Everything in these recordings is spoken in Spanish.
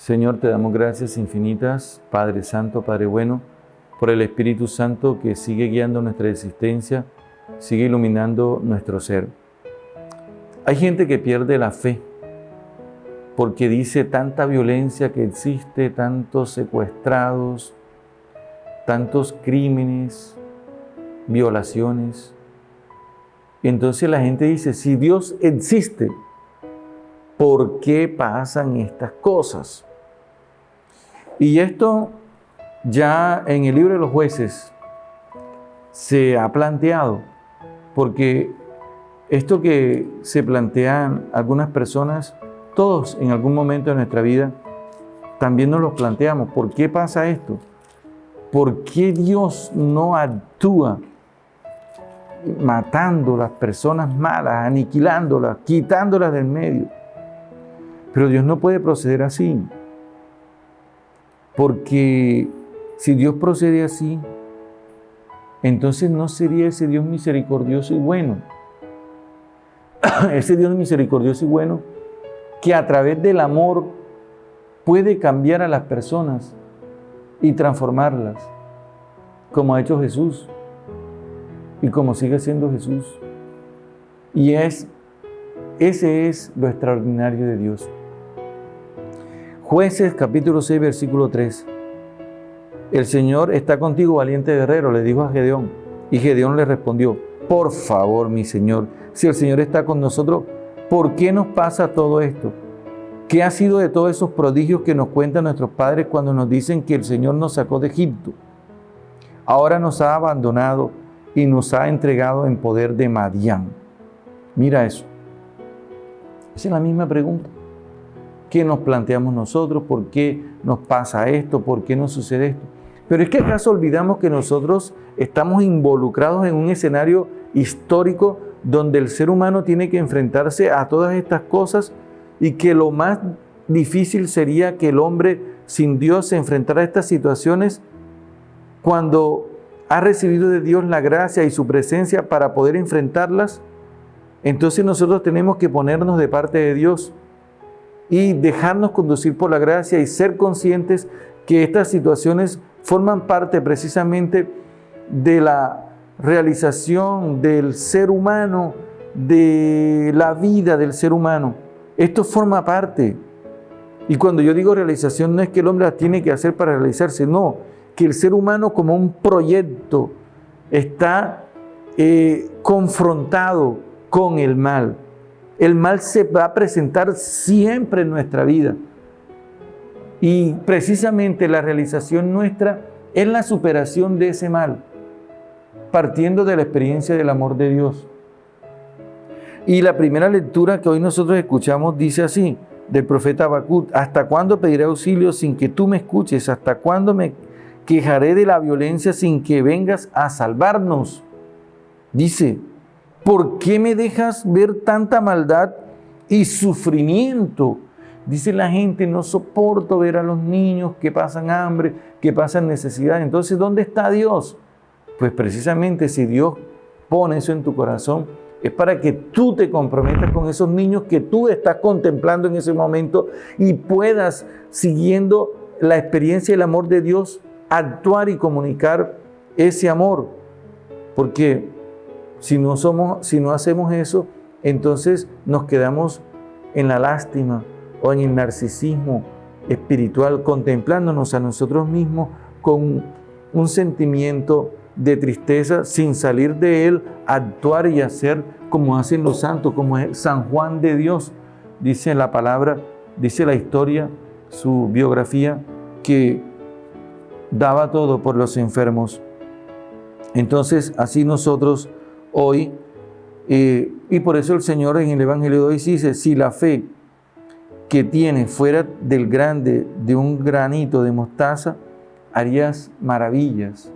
Señor, te damos gracias infinitas, Padre Santo, Padre bueno, por el Espíritu Santo que sigue guiando nuestra existencia, sigue iluminando nuestro ser. Hay gente que pierde la fe porque dice tanta violencia que existe, tantos secuestrados, tantos crímenes, violaciones. Entonces la gente dice, si Dios existe, ¿por qué pasan estas cosas? Y esto ya en el libro de los jueces se ha planteado, porque esto que se plantean algunas personas, todos en algún momento de nuestra vida, también nos lo planteamos. ¿Por qué pasa esto? ¿Por qué Dios no actúa matando a las personas malas, aniquilándolas, quitándolas del medio? Pero Dios no puede proceder así, porque si Dios procede así, entonces no sería ese Dios misericordioso y bueno. Ese Dios misericordioso y bueno que a través del amor puede cambiar a las personas y transformarlas, como ha hecho Jesús y como sigue siendo Jesús. Y ese es lo extraordinario de Dios. Jueces capítulo 6, versículo 3. El Señor está contigo, valiente guerrero, le dijo a Gedeón. Y Gedeón le respondió, por favor, mi Señor, si el Señor está con nosotros, ¿por qué nos pasa todo esto? ¿Qué ha sido de todos esos prodigios que nos cuentan nuestros padres cuando nos dicen que el Señor nos sacó de Egipto? Ahora nos ha abandonado y nos ha entregado en poder de Madián. Mira eso. Esa es la misma pregunta. ¿Qué nos planteamos nosotros? ¿Por qué nos pasa esto? ¿Por qué nos sucede esto? Pero es que acaso olvidamos que nosotros estamos involucrados en un escenario histórico donde el ser humano tiene que enfrentarse a todas estas cosas y que lo más difícil sería que el hombre sin Dios se enfrentara a estas situaciones cuando ha recibido de Dios la gracia y su presencia para poder enfrentarlas. Entonces nosotros tenemos que ponernos de parte de Dios y dejarnos conducir por la gracia y ser conscientes que estas situaciones forman parte precisamente de la realización del ser humano, de la vida del ser humano. Esto forma parte. Y cuando yo digo realización, no es que el hombre la tiene que hacer para realizarse, no, que el ser humano como un proyecto está confrontado con el mal. El mal se va a presentar siempre en nuestra vida. Y precisamente la realización nuestra es la superación de ese mal, partiendo de la experiencia del amor de Dios. Y la primera lectura que hoy nosotros escuchamos dice así, del profeta Habacuc: ¿hasta cuándo pediré auxilio sin que tú me escuches? ¿Hasta cuándo me quejaré de la violencia sin que vengas a salvarnos? Dice, ¿por qué me dejas ver tanta maldad y sufrimiento? Dice la gente, no soporto ver a los niños que pasan hambre, que pasan necesidad. Entonces, ¿dónde está Dios? Pues precisamente si Dios pone eso en tu corazón, es para que tú te comprometas con esos niños que tú estás contemplando en ese momento y puedas, siguiendo la experiencia y el amor de Dios, actuar y comunicar ese amor. Porque si no hacemos eso, entonces nos quedamos en la lástima o en el narcisismo espiritual, contemplándonos a nosotros mismos con un sentimiento de tristeza, sin salir de él, actuar y hacer como hacen los santos, como es San Juan de Dios. Dice la palabra, dice la historia, su biografía, que daba todo por los enfermos. Entonces, así nosotros hoy, y por eso el Señor en el Evangelio de hoy dice, si la fe que tienes fuera del grande de un granito de mostaza, harías maravillas.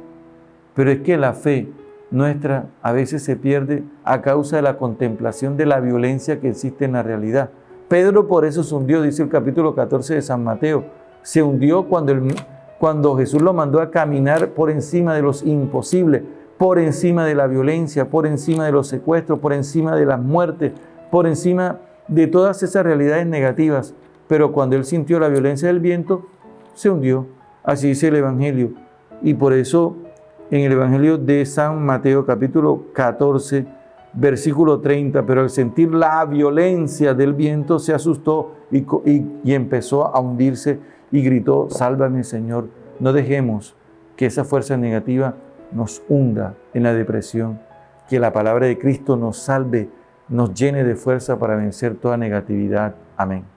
Pero es que la fe nuestra a veces se pierde a causa de la contemplación de la violencia que existe en la realidad. Pedro por eso se hundió, dice el capítulo 14 de San Mateo. Se hundió cuando Jesús lo mandó a caminar por encima de los imposibles, por encima de la violencia, por encima de los secuestros, por encima de las muertes, por encima de todas esas realidades negativas. pero cuando él sintió la violencia del viento, se hundió. Así dice el Evangelio. Y por eso en el Evangelio de San Mateo capítulo 14, versículo 30, pero al sentir la violencia del viento se asustó y empezó a hundirse y gritó: sálvame, Señor. No dejemos que esa fuerza negativa nos hunda en la depresión. Que la palabra de Cristo nos salve, nos llene de fuerza para vencer toda negatividad. Amén.